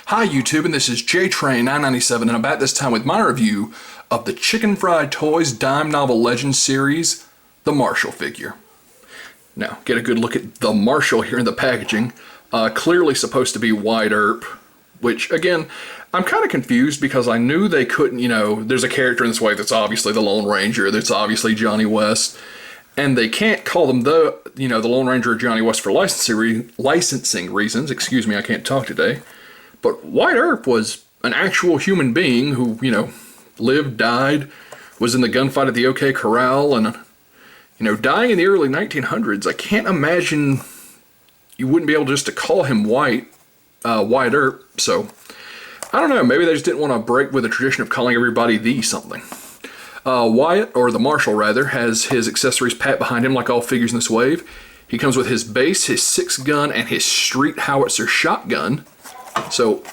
Hi YouTube, and this is JTrain997, and I'm back this time with my review of the Chicken Fried Toys Dime Novel Legends series, the Marshal figure. Now, get a good look at the Marshal here in the packaging. Clearly supposed to be White Earp, which, again, I'm kind of confused because I knew they couldn't, there's a character in this way that's obviously the Lone Ranger, that's obviously Johnny West, and they can't call them the Lone Ranger or Johnny West for licensing reasons. Excuse me, I can't talk today. But White Earp was an actual human being who, lived, died, was in the gunfight at the OK Corral, and, dying in the early 1900s. I can't imagine you wouldn't be able just to call him White Earp. So, I don't know, maybe they just didn't want to break with the tradition of calling everybody the something. Wyatt, or the Marshal rather, has his accessories packed behind him like all figures in this wave. He comes with his base, his 6-gun, and his street howitzer shotgun. So,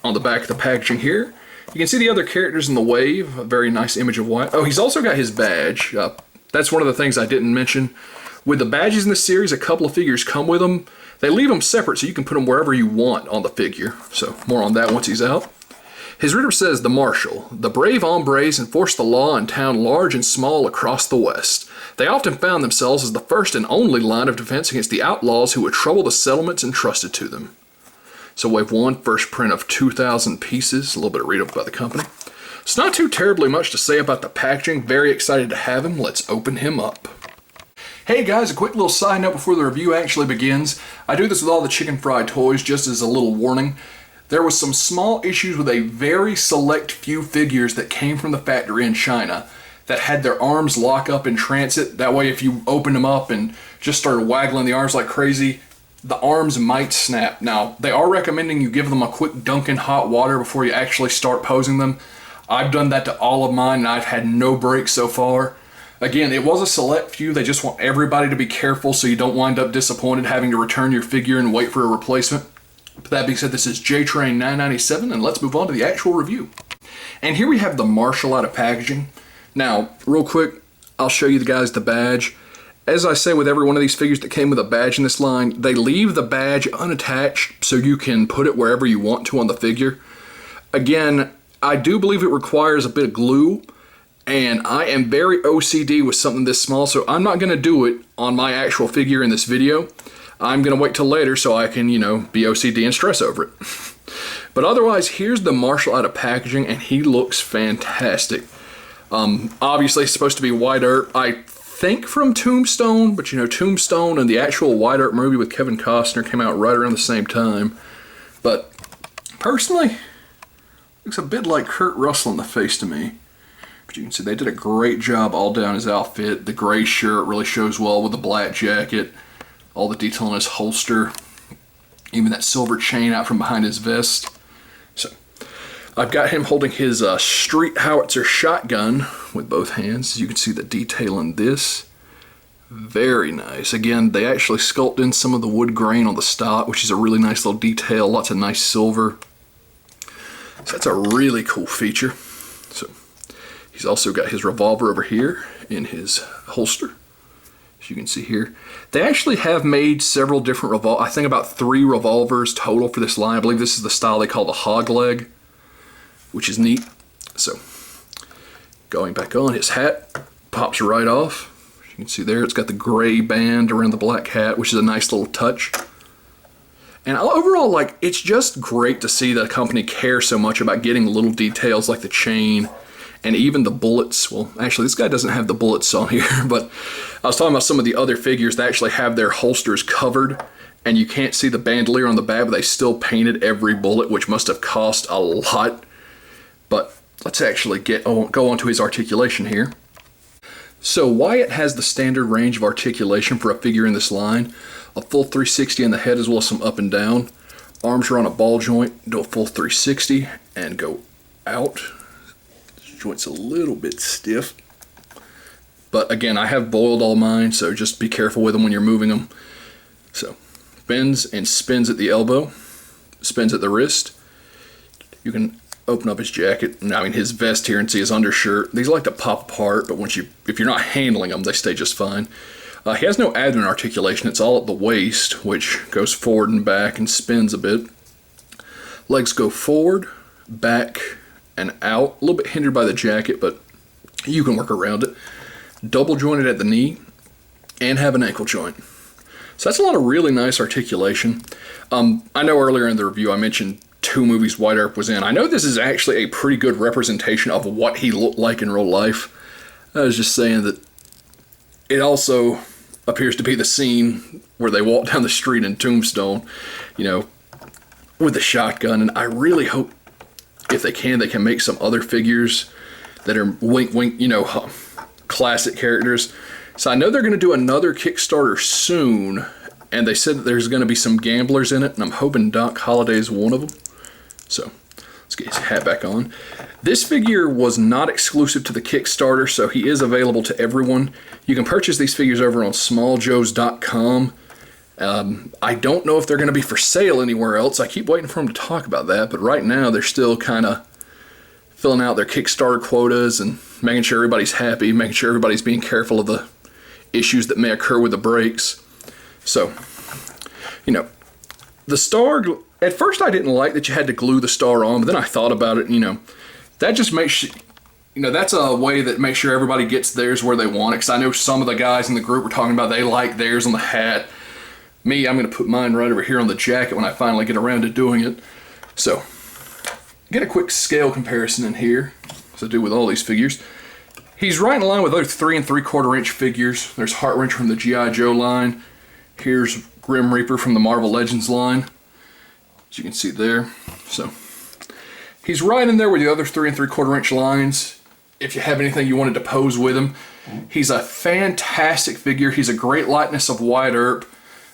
on the back of the packaging here, you can see the other characters in the wave. A very nice image of Wyatt. Oh, he's also got his badge. That's one of the things I didn't mention. With the badges in this series, a couple of figures come with them. They leave them separate so you can put them wherever you want on the figure. So, more on that once he's out. His reader says, the Marshal. The brave hombres enforced the law in town large and small across the West. They often found themselves as the first and only line of defense against the outlaws who would trouble the settlements entrusted to them. So Wave 1, first print of 2,000 pieces, a little bit of read-up about the company. It's not too terribly much to say about the packaging. Very excited to have him. Let's open him up. Hey guys, a quick little side note before the review actually begins. I do this with all the Chicken Fried Toys just as a little warning. There was some small issues with a very select few figures that came from the factory in China that had their arms lock up in transit. That way if you opened them up and just started waggling the arms like crazy, the arms might snap. Now, they are recommending you give them a quick dunk in hot water before you actually start posing them. I've done that to all of mine, and I've had no breaks so far. Again, it was a select few. They just want everybody to be careful so you don't wind up disappointed having to return your figure and wait for a replacement. But that being said, this is JTrain997, and let's move on to the actual review. And here we have the Marshal out of packaging. Now, real quick, I'll show you guys the badge. As I say with every one of these figures that came with a badge in this line, they leave the badge unattached so you can put it wherever you want to on the figure. Again, I do believe it requires a bit of glue, and I am very OCD with something this small, so I'm not going to do it on my actual figure in this video. I'm going to wait till later so I can, be OCD and stress over it. But otherwise, here's the Marshal out of packaging, and he looks fantastic. Obviously, it's supposed to be White Earp. I think from Tombstone, but Tombstone and the actual White Earp movie with Kevin Costner came out right around the same time. But personally, looks a bit like Kurt Russell in the face to me. But you can see they did a great job all down his outfit. The gray shirt really shows well with the black jacket. All the detail in his holster. Even that silver chain out from behind his vest. So, I've got him holding his street howitzer shotgun with both hands. You can see the detail in this. Very nice. Again, they actually sculpted in some of the wood grain on the stock, which is a really nice little detail. Lots of nice silver. So that's a really cool feature. So he's also got his revolver over here in his holster. As you can see here. They actually have made several different revolvers. I think about 3 revolvers total for this line. I believe this is the style they call the hog leg, which is neat. So, going back on, his hat pops right off. As you can see there, it's got the gray band around the black hat, which is a nice little touch. And overall, it's just great to see the company care so much about getting little details like the chain and even the bullets. Well, actually, this guy doesn't have the bullets on here, but I was talking about some of the other figures that actually have their holsters covered, and you can't see the bandolier on the back, but they still painted every bullet, which must have cost a lot. But let's actually go on to his articulation here. So Wyatt has the standard range of articulation for a figure in this line. A full 360 in the head as well as some up and down. Arms are on a ball joint, do a full 360 and go out. This joint's a little bit stiff. But again, I have boiled all mine, so just be careful with them when you're moving them. So, bends and spins at the elbow, spins at the wrist. You can open up his jacket, his vest here, and see his undershirt. These like to pop apart, but if you're not handling them, they stay just fine. He has no abdomen articulation. It's all at the waist, which goes forward and back and spins a bit. Legs go forward, back, and out. A little bit hindered by the jacket, but you can work around it. Double jointed at the knee, and have an ankle joint. So that's a lot of really nice articulation. I know earlier in the review I mentioned 2 movies Wyatt Earp was in. I know this is actually a pretty good representation of what he looked like in real life. I was just saying that it also appears to be the scene where they walk down the street in Tombstone, you know, with the shotgun. And I really hope, if they can make some other figures that are wink, wink, you know, classic characters. So I know they're going to do another Kickstarter soon, and they said that there's going to be some gamblers in it, and I'm hoping Doc Holliday is one of them. So let's get his hat back on. This figure was not exclusive to the Kickstarter, so he is available to everyone. You can purchase these figures over on smalljoes.com. I don't know if they're going to be for sale anywhere else. I keep waiting for them to talk about that, but right now they're still kind of filling out their Kickstarter quotas and making sure everybody's happy, making sure everybody's being careful of the issues that may occur with the brakes. So, you know, the star, at first I didn't like that you had to glue the star on, but then I thought about it, you know, that just makes, you know, that's a way that makes sure everybody gets theirs where they want it, because I know some of the guys in the group were talking about they like theirs on the hat. Me, I'm going to put mine right over here on the jacket when I finally get around to doing it. So, get a quick scale comparison in here, as I do with all these figures. He's right in line with other 3 3/4 inch figures. There's Heart Wrencher from the G.I. Joe line. Here's Grim Reaper from the Marvel Legends line, as you can see there. So he's right in there with the other 3 3/4 inch lines. If you have anything you wanted to pose with him, he's a fantastic figure. He's a great likeness of Wyatt Earp,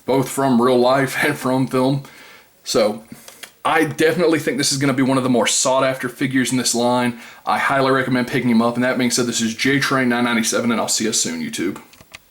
both from real life and from film. So I definitely think this is going to be one of the more sought after figures in this line. I highly recommend picking him up. And that being said, this is JTrain997, and I'll see you soon, YouTube.